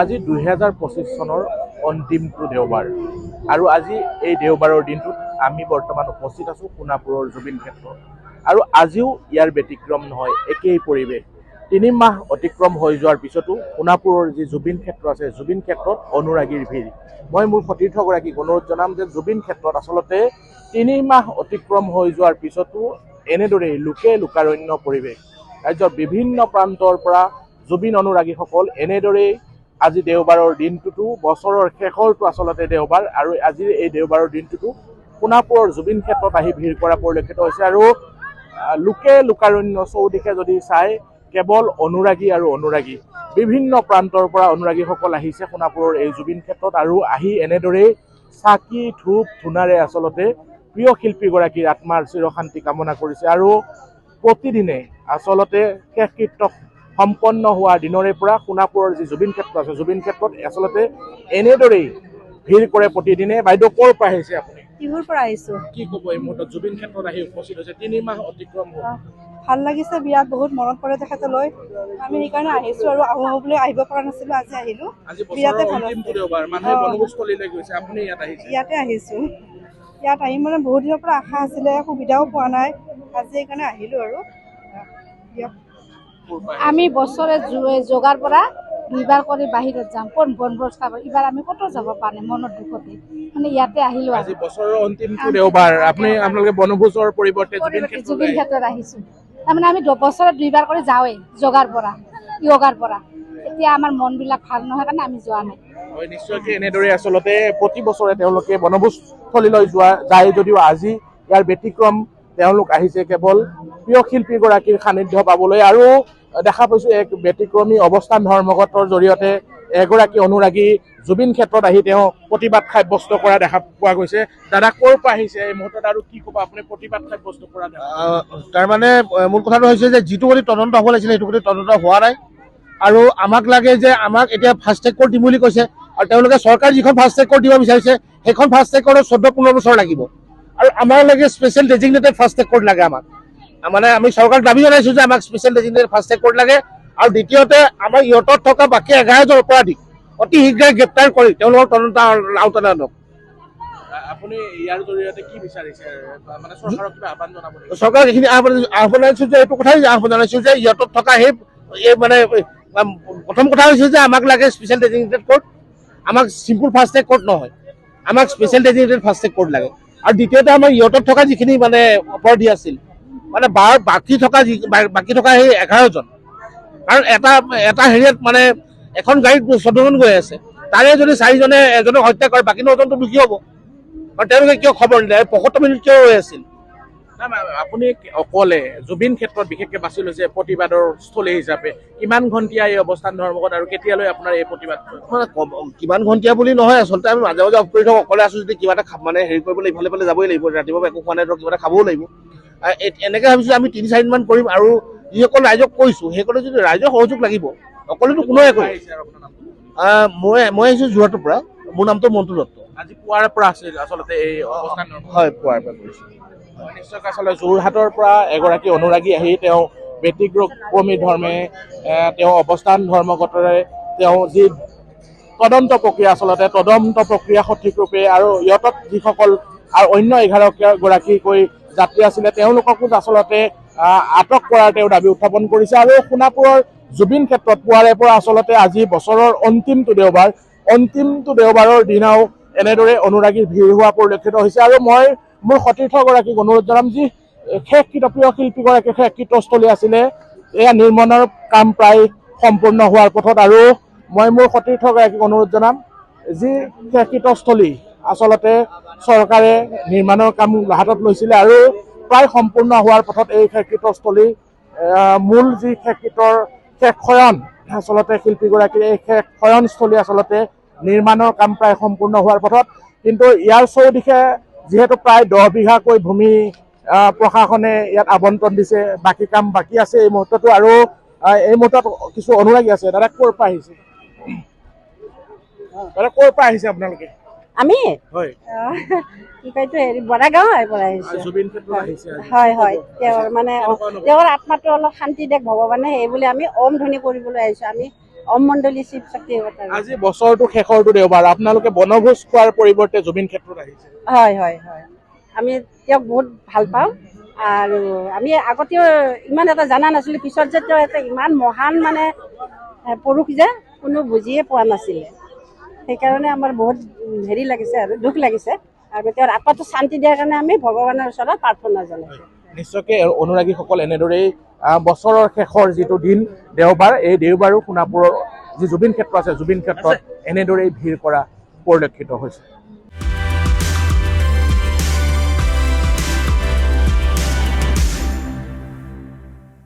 আজি 2025 চনৰ অন্তিমটো দেওবাৰ আৰু আজি এই দেওবাৰৰ দিনটোত আমি বৰ্তমান উপস্থিত আছোঁ সোণাপুৰৰ জুবিন ক্ষেত্ৰত আৰু আজিও ইয়াৰ ব্যতিক্ৰম নহয়, একেই পৰিৱেশ। 3 মাহ অতিক্ৰম হৈ যোৱাৰ পিছতো সোণাপুৰৰ যি জুবিন ক্ষেত্ৰ আছে, জুবিন ক্ষেত্ৰত অনুৰাগীৰ ভিৰ। মই মোৰ সতীৰ্থগৰাকীক অনুৰোধ জনাম যে জুবিন ক্ষেত্ৰত আচলতে 3 মাহ অতিক্ৰম হৈ যোৱাৰ পিছতো এনেদৰেই লোকাৰণ্য পৰিৱেশ। ৰাজ্যৰ বিভিন্ন প্ৰান্তৰ পৰা জুবিন অনুৰাগীসকল এনেদৰেই আজি দেওবাৰৰ দিনটোতো বছৰৰ শেষৰটো আচলতে দেওবাৰ আৰু আজিৰ এই দেওবাৰৰ দিনটোতো সোণাপুৰৰ জুবিন ক্ষেত্ৰত আহি ভিৰ কৰা পৰিলক্ষিত হৈছে আৰু লোকাৰণ্য চৌদিশে যদি চাই কেৱল অনুৰাগী আৰু অনুৰাগী, বিভিন্ন প্ৰান্তৰ পৰা অনুৰাগীসকল আহিছে সোণাপুৰৰ এই জুবিন ক্ষেত্ৰত আৰু আহি এনেদৰেই চাকি ধূপ ধূনাৰে আচলতে প্ৰিয় শিল্পীগৰাকীৰ আত্মাৰ চিৰশান্তি কামনা কৰিছে আৰু প্ৰতিদিনে আচলতে শেষকৃত্য সম্পন্ন হোৱা দিনৰে পৰা সোণাপুৰৰ যি জুবিন ক্ষেত্ৰ আছে, জুবিন ক্ষেত্ৰত আচলতে এনেদৰেই ভিৰ কৰে প্ৰতিদিনে। বাইদেউ ক'ৰ পৰা আহিছে আপুনি? টিহুৰ পৰা আহিছোঁ। কি ক'ব এই মুহূৰ্তত জুবিন ক্ষেত্ৰত আহি উপস্থিত হৈছে, 3 মাহ অতিক্ৰম হ'ল? ভাল লাগিছে, বিৰাট বহুত মনত পৰে তেখেতলৈ। আমি সেইকাৰণে আহিছোঁ আৰু আহোঁ বুলি আহিব পৰা নাছিলোঁ, আজি আহিলোঁ। আজি বছৰৰ অন্তিমটো দেওবাৰ, মানুহে বনভোজস্থলীলৈ গৈছে, আপুনি ইয়াত আহিছে? ইয়াতে আহিছোঁ। ইয়াত আহি মানে বহুত দিনৰ পৰা আশা আছিলে, সুবিধাও পোৱা নাই, আজি সেইকাৰণে আহিলোঁ আৰু। আমি বছৰে যোগাৰ পৰা 2বাৰ কৰি বাহিৰত যাম, কোন বনভোজ খাব। এইবাৰ আমি ক'তো যাব পৰা নাই, মনৰ দুখতে মানে ইয়াতে আহিলোঁ। আজি বছৰৰ অন্তিমটো দেওবাৰ, আপোনালোকে বনভোজৰ পৰিৱৰ্তে জুবিন ক্ষেত্ৰত আহিছোঁ। তাৰমানে আমি বছৰত 2বাৰ কৰি যাওঁৱেই, যোগাৰ পৰা য়োগাৰ পৰা। এতিয়া আমাৰ মনবিলাক ভাল নহয় কাৰণে আমি যোৱা নাই। হয়, নিশ্চয়কৈ এনেদৰে আচলতে প্ৰতি বছৰে তেওঁলোকে বনভোজস্থলীলৈ যায় যদিও আজি ইয়াৰ ব্যতিক্ৰম। তেওঁলোক আহিছে কেৱল প্ৰিয় শিল্পীগৰাকীৰ সান্নিধ্য পাবলৈ আৰু দেখা পাইছোঁ এক ব্যতিক্ৰমী অৱস্থান ধৰ্মঘটৰ জৰিয়তে এগৰাকী অনুৰাগী জুবিন ক্ষেত্ৰত আহি তেওঁ প্ৰতিবাদ সাব্যস্ত কৰা দেখা পোৱা গৈছে। দাদা ক'ৰ পৰা আহিছে এই মুহূৰ্তত আৰু কি ক'ব আপুনি প্ৰতিবাদ সাব্যস্ত কৰা? তাৰমানে মূল কথাটো হৈছে যে যিটো কৰি তদন্ত হ'ব লাগিছিলে সেইটো কৰি তদন্ত হোৱা নাই আৰু আমাক লাগে যে আমাক এতিয়া ফাষ্ট ট্ৰেক কোৰ্ট দিম বুলি কৈছে আৰু তেওঁলোকে চৰকাৰে যিখন ফাষ্ট ট্ৰেক কোৰ্ট দিব বিচাৰিছে সেইখন ফাষ্ট ট্ৰেক কোৰ্টত 14-15 বছৰ লাগিব আৰু আমাৰ লাগে special designated fast track court লাগে। আমাক মানে আমি চৰকাৰক দাবী জনাইছোঁ যে আমাক special designated fast track court লাগে আৰু দ্বিতীয়তে আমাৰ ইহঁতত থকা বাকী 11জন অপৰাধীক অতি শীঘ্ৰে গ্ৰেপ্তাৰ কৰি তেওঁলোকৰ তদন্ত আওতালৈ আনক। আপুনি ইয়াৰ জৰিয়তে কি বিচাৰিছে, মানে চৰকাৰক কিবা আহ্বান জনাব? চৰকাৰক এইখিনি আহ্বান জনাইছোঁ যে এইটো কথাই আহ্বান জনাইছোঁ যে ইহঁতত থকা সেই মানে প্ৰথম কথা হৈছে যে আমাক লাগে স্পেচিয়েল ডেজিগনেটেড কোৰ্ট, আমাক চিম্পুল ফাষ্ট ট্ৰেক কোৰ্ট নহয়, আমাক special designated fast track court লাগে আৰু দ্বিতীয়তে আমাৰ ইহঁতত থকা যিখিনি মানে অপৰাধী আছিল মানে বাকী থকা সেই 11জন, কাৰণ এটা হেৰিয়াত মানে এখন গাড়ীত 14জন গৈ আছে, তাৰে যদি 4জনে এজনক হত্যা কৰে বাকী 9জনটো দুখী হ'ব আৰু তেওঁলোকে কিয় খবৰ নিদিয়ে? 75 মিনিট কিয় হৈ আছিল? আপুনি অকলে জুবিন ক্ষেত্ৰত বিশেষকৈ বাছি লৈছে প্ৰতিবাদৰ স্থলী হিচাপে, কিমান ঘণ্টীয়া এই অৱস্থান ধৰ্মঘট আৰু কেতিয়ালৈ আপোনাৰ এই প্ৰতিবাদ? কিমান ঘণ্টীয়া বুলি নহয়, আচলতে আমি মাজে মাজে অফ কৰি থাকোঁ। অকলে আছোঁ যদি কিবা এটা মানে হেৰি কৰিবলৈ ইফালে যাবই লাগিব, ৰাতিপুৱা একো খোৱা নাই ধৰক কিবা এটা খাবও লাগিব। এনেকৈ ভাবিছোঁ আমি 3-4 দিনমান কৰিম আৰু যিসকল ৰাইজক কৈছোঁ সেইসকলে যদি ৰাইজৰ সহযোগ লাগিব, অকলেতো কোনোৱে একো। মই আহিছোঁ যোৰহাটৰ পৰা, মোৰ নামটো মন্টু দত্ত। আজি পুৱাৰ পৰা আছিল আচলতে এই অৱস্থান? হয়, পুৱাৰ পৰা কৰিছোঁ। নিশ্চয়কৈ আচলতে যোৰহাটৰ পৰা এগৰাকী অনুৰাগী আহি তেওঁ ব্যতিক্ৰমী ধৰ্মে তেওঁ অৱস্থান ধৰ্মঘটৰে তেওঁ যি তদন্ত প্ৰক্ৰিয়া আচলতে তদন্ত প্ৰক্ৰিয়া সঠিক ৰূপে আৰু ইহঁতত যিসকল আৰু অন্য 11গৰাকীকৈ যাত্ৰী আছিলে তেওঁলোককো আচলতে আটক কৰাৰ তেওঁ দাবী উত্থাপন কৰিছে আৰু সোণাপুৰৰ জুবিন ক্ষেত্ৰত পুৱাৰে পৰা আচলতে আজি বছৰৰ অন্তিমটো দেওবাৰৰ দিনাও এনেদৰে অনুৰাগীৰ ভিৰ হোৱা পৰিলক্ষিত হৈছে আৰু মই মোৰ সতীৰ্থগৰাকীক অনুৰোধ জনাম যি প্ৰিয় শিল্পীগৰাকীৰ শেষকৃত্যস্থলী আছিলে, এয়া নিৰ্মাণৰ কাম প্ৰায় সম্পূৰ্ণ হোৱাৰ পথত আৰু মই মোৰ সতীৰ্থগৰাকীক অনুৰোধ জনাম যি শেষকৃত্যস্থলী আচলতে চৰকাৰে নিৰ্মাণৰ কাম হাতত লৈছিলে আৰু প্ৰায় সম্পূৰ্ণ হোৱাৰ পথত এই শেষকৃত্যস্থলী মূল যি শেষকৃত্যৰ শেষ শয়ন আচলতে শিল্পীগৰাকীৰ এই শেষ শয়নস্থলী আচলতে নিৰ্মাণৰ কাম প্ৰায় সম্পূৰ্ণ হোৱাৰ পথত, কিন্তু ইয়াৰ চৌদিশে যিহেতু প্ৰায় 10 বিঘাকৈ ভূমি প্ৰশাসনে ইয়াত আবণ্টন দিছে, বাকী কাম বাকী আছে এই মুহূৰ্ততো আৰু এই মুহূৰ্তত কিছু অনুৰাগী আছে। দাদা ক'ৰ পৰা আহিছে? দাদা ক'ৰ পৰা আহিছে আপোনালোকে? আমি হয় কি কয়তো হেৰি বৰাগাঁৱৰ পৰা আহিছোঁ। জুবিন ক্ষেত্ৰত আহিছে? হয়, তেওঁৰ মানে তেওঁৰ আত্মাটো অলপ শান্তি দেখ ভগৱানে, সেই বুলি আমি ওম ধ্বনি কৰিবলৈ আহিছোঁ। আমি ওম মণ্ডলী শিৱ শক্তি অৱতাৰ। আজি বছৰটো শেষৰটো দেওবাৰ আপোনালোকে বনভোজ খোৱাৰ পৰিৱৰ্তে জুবিন ক্ষেত্ৰত আহিছে। হয় হয় হয়, আমি তেওঁক বহুত ভাল পাওঁ আৰু আমি আগতেও ইমান এটা জানা নাছিলোঁ, পিছত যে তেওঁ এটা ইমান মহান মানে পুৰুষ যে কোনো বুজিয়ে পোৱা নাছিলে। সেইকাৰণে আমাৰ বহুত হেৰি লাগিছে আৰু দুখ লাগিছে, আৰু তেওঁৰ আত্মাটো শান্তি দিয়াৰ কাৰণে আমি ভগৱানৰ ওচৰত প্ৰাৰ্থনা জনাইছোঁ। নিশ্চয়কৈ অনুৰাগীসকল এনেদৰেই বছৰৰ শেষৰ যিটো দিন দেওবাৰ, এই দেওবাৰো সোণাপুৰৰ যি জুবিন ক্ষেত্ৰ আছে, জুবিন ক্ষেত্ৰত এনেদৰেই ভিৰ কৰা পৰিলক্ষিত হৈছে।